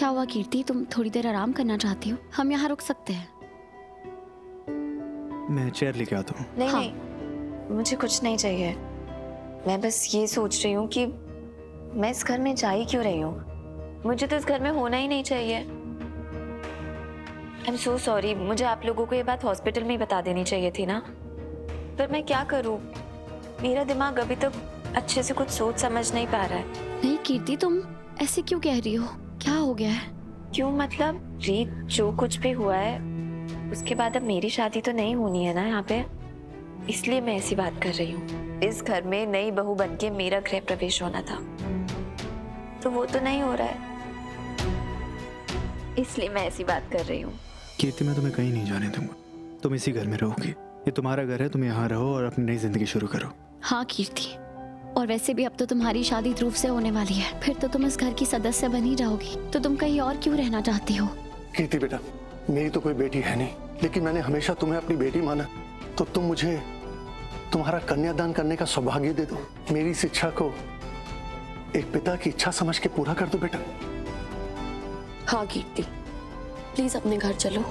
क्या हुआ कीर्ति, तुम थोड़ी देर आराम करना चाहती हो? हम यहाँ रुक सकते हैं। मैं चेयर लेके आता हूँ। नहीं हाँ। नहीं, मुझे कुछ नहीं चाहिए। मैं बस ये सोच रही हूँ कि मैं इस घर में जा ही क्यों रही हूँ। मुझे तो इस घर में होना ही नहीं चाहिए। आई एम सो सॉरी, मुझे आप लोगों को ये बात हॉस्पिटल में ही बता देनी चाहिए थी ना। पर मैं क्या करूँ, मेरा दिमाग अभी तक अच्छे से कुछ सोच समझ नहीं पा रहा है। नहीं कीर्ति, तुम ऐसे क्यों कह रही हो? क्या हो गया है? क्यों मतलब रीत, जो कुछ भी हुआ है उसके बाद अब मेरी शादी तो नहीं होनी है ना यहाँ पे, इसलिए मैं ऐसी बात कर रही हूँ। इस घर में नई बहू बनके मेरा गृह प्रवेश होना था, तो वो तो नहीं हो रहा है, इसलिए मैं ऐसी बात कर रही हूँ। कीर्ति, मैं तुम्हें कहीं नहीं जाने दूंगा। तुम इसी घर में रहोगी। ये तुम्हारा घर है, तुम यहाँ रहो और अपनी नई जिंदगी शुरू करो। हाँ कीर्ति, और वैसे भी अब तो तुम्हारी शादी ध्रुव से होने वाली है, फिर तो तुम इस घर की सदस्य बन ही जाओगी, तो तुम कहीं और क्यों रहना चाहती हो? कीर्ति बेटा, मेरी तो कोई बेटी है नहीं, लेकिन मैंने हमेशा तुम्हें अपनी बेटी माना, तो तुम मुझे तुम्हारा कन्यादान करने का सौभाग्य दे दो। मेरी इस इच्छा को एक पिता की इच्छा समझ के पूरा कर दो बेटा। हाँ कीर्ति, प्लीज अपने घर चलो।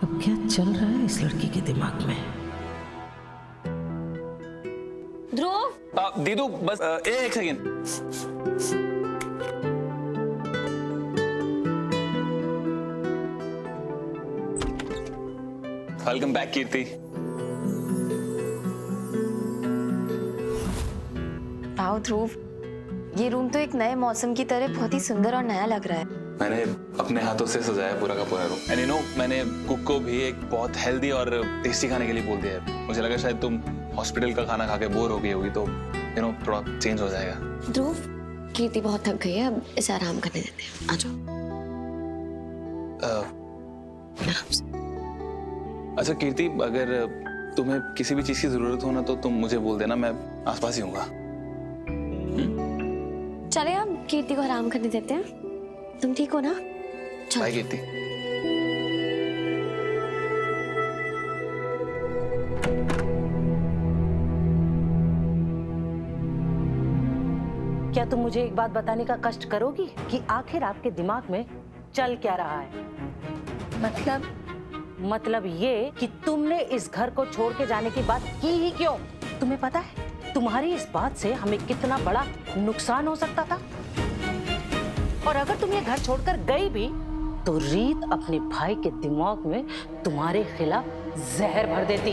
अब क्या चल रहा है इस लड़की के दिमाग में? ध्रुव, दीदू बस एक सेकेंड। वेलकम बैक कीर्ति। आओ ध्रुव, ये रूम तो एक नए मौसम की तरह बहुत ही सुंदर और नया लग रहा है। मैंने अपने हाथों से सजाया पूरा का पूरा रूम। एंड यू नो, मैंने कुक को भी एक बहुत हेल्दी और टेस्टी खाने के लिए बोल दिया है। मुझे लगा शायद तुम हॉस्पिटल का खाना खा के बोर हो गई होगी, तो यू नो थोड़ा चेंज हो जाएगा। ध्रुव, कीर्ति बहुत थक गई है, अब इसे आराम करने देते हैं। आ जाओ। आराम से। अच्छा कीर्ति, अगर तुम्हें किसी भी चीज की जरूरत हो ना, तो तुम मुझे बोल देना, मैं आसपास ही हूँगा। चले अब कीर्ति को आराम करने देते हैं। तुम ठीक हो ना? चलो। बाय कीर्ति। क्या तुम मुझे एक बात बताने का कष्ट करोगी कि आखिर आपके दिमाग में चल क्या रहा है? मतलब ये कि तुमने इस घर को छोड़ के जाने की बात की ही क्यों? तुम्हें पता है तुम्हारी इस बात से हमें कितना बड़ा नुकसान हो सकता था? और अगर तुम ये घर छोड़कर गई भी तो रीत अपने भाई के दिमाग में तुम्हारे खिलाफ जहर भर देती।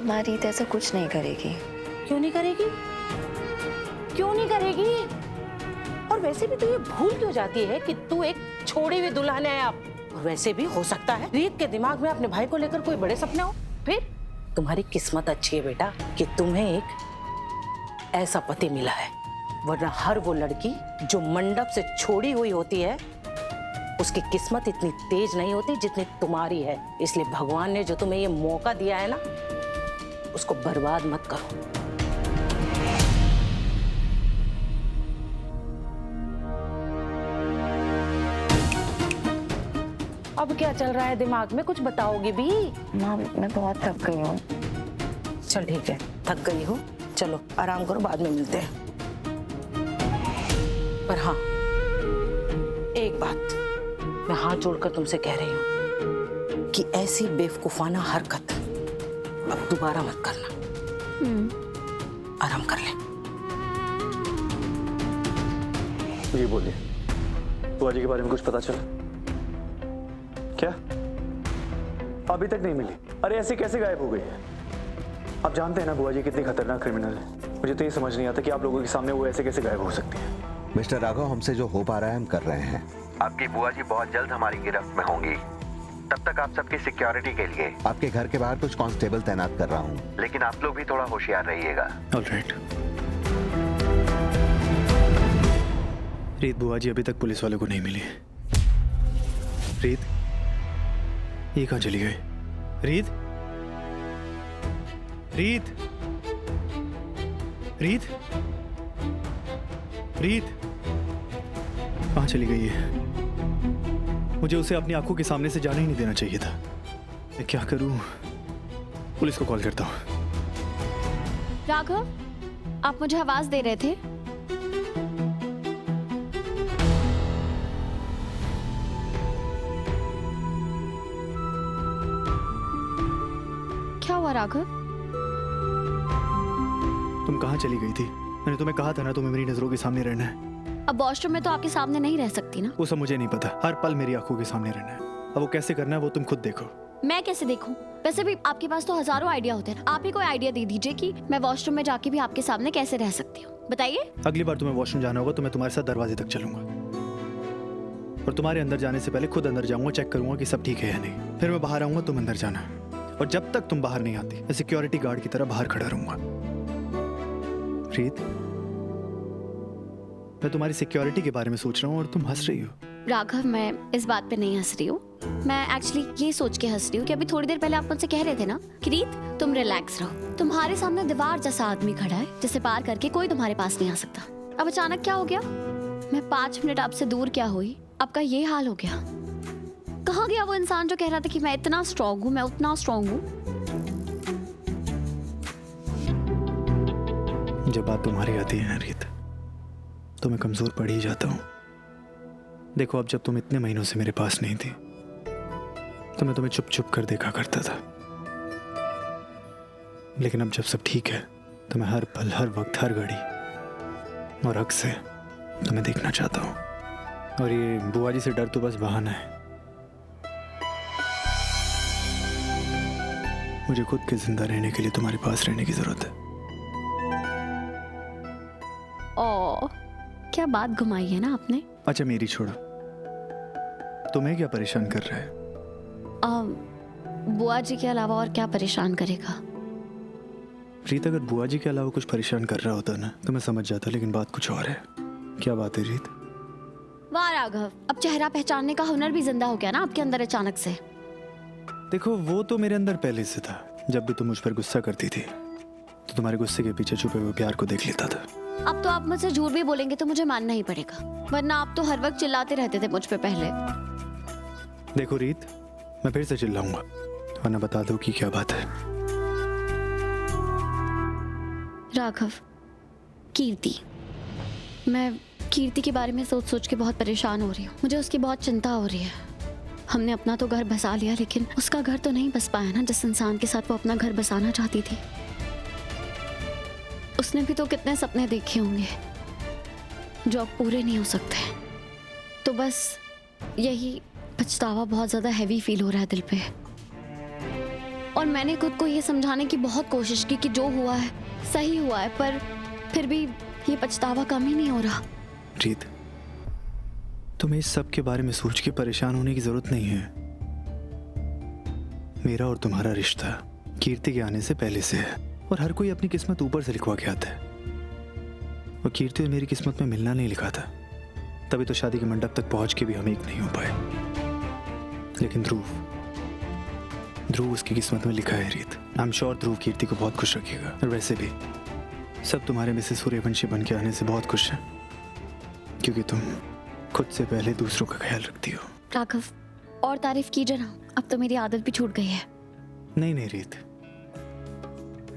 माँ, रीत ऐसा कुछ नहीं करेगी। क्यों नहीं करेगी? क्यों नहीं करेगी? और वैसे भी तू ये भूल क्यों जाती है कि तू एक छोड़ी हुई दुल्हन है अब? और वैसे भी हो सकता है रीत के दिमाग में अपने भाई को लेकर कोई बड़े सपने हो। फिर तुम्हारी किस्मत अच्छी है बेटा कि तुम्हें एक ऐसा पति मिला है, वरना हर वो लड़की जो मंडप से छोड़ी हुई होती है उसकी किस्मत इतनी तेज नहीं होती जितनी तुम्हारी है। इसलिए भगवान ने जो तुम्हें ये मौका दिया है ना, उसको बर्बाद मत करो। अब क्या चल रहा है दिमाग में, कुछ बताओगी भी? माँ, मैं बहुत थक गई हूँ। चल ठीक है, थक गई हो, चलो आराम करो, बाद में मिलते हैं। पर हाँ, एक बात मैं हाथ जोड़कर तुमसे कह रही हूँ कि ऐसी बेवकूफाना हरकत अब दोबारा मत करना। आराम कर ले। ये बोलिए, बुआ जी के बारे में कुछ पता चला क्या? अभी तक नहीं मिली? अरे ऐसे कैसे गायब हो गई है? आप जानते हैं ना बुआ जी कितनी खतरनाक क्रिमिनल है। मुझे तो ये समझ नहीं आता कि आप लोगों के सामने वो ऐसे कैसे गायब हो सकती है। मिस्टर राघव, हमसे जो हो पा रहा है हम कर रहे हैं। आपकी बुआ जी बहुत जल्द हमारी गिरफ्त में होंगी। तब तक आप सबकी सिक्योरिटी के लिए आपके घर के बाहर कुछ कांस्टेबल तैनात कर रहा हूँ, लेकिन आप लोग भी थोड़ा होशियार रहिएगा। ऑलराइट। रीत बुआ जी अभी तक पुलिस वालों को नहीं मिली। रीत, ये कहाँ चली गई? रीत, रीत, रीत, रीत कहाँ चली गई है? मुझे उसे अपनी आंखों के सामने से जाने ही नहीं देना चाहिए था। मैं क्या करूं? पुलिस को कॉल करता हूं। राघव, आप मुझे आवाज दे रहे थे? राघव? तुम कहाँ चली गई थी? मैंने तुम्हें कहा था ना तुम्हें मेरी नजरों के सामने रहना है। अब वॉशरूम में तो आपके सामने नहीं रह सकती ना। वो सब मुझे नहीं पता, हर पल मेरी आंखों के सामने रहना है। अब वो कैसे करना है वो तुम खुद देखो। मैं कैसे देखूं? वैसे भी आपके पास तो हजारों आइडिया होते हैं। आप ही कोई आइडिया दे दीजिए कि मैं वॉशरूम में जाके भी आपके सामने कैसे रह सकती हूँ, बताइए। अगली बार तुम्हें वॉशरूम जाना होगा तो मैं तुम्हारे साथ दरवाजे तक चलूंगा और तुम्हारे अंदर जाने से पहले खुद अंदर जाऊंगा, चेक करूंगा कि सब ठीक है या नहीं। फिर मैं बाहर आऊंगा, तुम अंदर जाना, और जब तक तुम बाहर नहीं आती मैं सिक्योरिटी गार्ड की तरह बाहर खड़ा रहूंगा। रीत, मैं तुम्हारी सिक्योरिटी के बारे में सोच रहा हूँ और तुम हंस रही हो। राघव, मैं इस बात पे नहीं हंस रही हूँ। मैं एक्चुअली ये सोच के हंस रही हूँ कि अभी थोड़ी देर पहले आप मुझसे कह रहे थे ना कि रीत तुम रिलैक्स रहो। तुम्हारे सामने दीवार जैसा आदमी खड़ा है जिसे पार करके कोई तुम्हारे पास नहीं आ सकता। अब अचानक क्या हो गया? मैं 5 मिनट आपसे दूर क्या हुई, आपका ये हाल हो गया? कहाँ गया वो इंसान जो कह रहा था कि मैं इतना स्ट्रांग हूँ, मैं उतना स्ट्रांग हूँ? जब बात तुम्हारी आती है ना रीत, तो मैं कमजोर पड़ ही जाता हूँ। देखो, अब जब तुम इतने महीनों से मेरे पास नहीं थी तो मैं तुम्हें चुप चुप कर देखा करता था, लेकिन अब जब सब ठीक है तो मैं हर पल, हर वक्त, हर घड़ी और हक से तुम्हें देखना चाहता हूँ। और ये बुआ जी से डर तो बस बहाना है। मुझे खुद के जिंदा रहने के लिए तुम्हारे पास रहने की जरूरत है। ओ, क्या बात घुमाई है ना आपने। अच्छा मेरी छोड़ो, तुम्हें क्या परेशान कर रहा है? बुआ जी के अलावा और क्या परेशान करेगा? रीत, अगर बुआ जी के अलावा कुछ परेशान कर रहा होता ना तो मैं समझ जाता, लेकिन बात कुछ और है। क्या बात है रीत? वाह राघव, अब चेहरा पहचानने का हुनर भी जिंदा हो गया ना आपके अंदर अचानक से। देखो, वो तो मेरे अंदर पहले से था। जब भी तुम मुझ पर गुस्सा करती थी तो तुम्हारे गुस्से के पीछे छुपे हुए प्यार को देख लेता था। अब तो आप मुझसे झूठ भी बोलेंगे तो मुझे मानना ही पड़ेगा, वरना आप तो हर वक्त चिल्लाते रहते थे मुझ पे पहले। देखो रीत, मैं फिर से चिल्लाऊंगा, वरना बता दो कि क्या बात है। राघव, कीर्ति, मैं कीर्ति के बारे में सोच सोच के बहुत परेशान हो रही हूँ। मुझे उसकी बहुत चिंता हो रही है। हमने अपना तो घर बसा लिया, लेकिन उसका घर तो नहीं बस पाया ना जिस इंसान के साथ वो अपना घर बसाना चाहती थी। उसने भी तो कितने सपने देखे होंगे जो अब पूरे नहीं हो सकते। तो बस यही पछतावा बहुत ज्यादा हैवी फील हो रहा है दिल पे। और मैंने खुद को ये समझाने की बहुत कोशिश की कि जो हुआ है सही हुआ है, पर फिर भी ये पछतावा कम ही नहीं हो रहा। रीत, तुम्हें इस सब के बारे में सोच के परेशान होने की जरूरत नहीं है। मेरा और तुम्हारा रिश्ता कीर्ति के आने से पहले से है, और हर कोई अपनी किस्मत ऊपर से लिखवा के आता है। और कीर्ति और मेरी किस्मत में मिलना नहीं लिखा था, तभी तो शादी के मंडप तक पहुंच के भी हम एक नहीं हो पाए। लेकिन ध्रुव उसकी किस्मत में लिखा है रीत। आई एम श्योर ध्रुव कीर्ति को बहुत खुश रखेगा। और वैसे भी सब तुम्हारे मिसेस सूर्यवंशी बन के आने से बहुत खुश हैं, क्योंकि तुम खुद से पहले दूसरों का ख्याल रखती हो। राघव, और तारीफ कीजिए ना, अब तो मेरी आदत भी छूट गई है। नहीं रीत,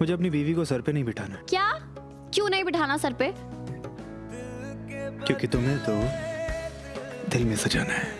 मुझे अपनी बीवी को सर पे नहीं बिठाना। क्या? क्यों नहीं बिठाना सर पे? क्योंकि तुम्हें तो दिल में सजाना है।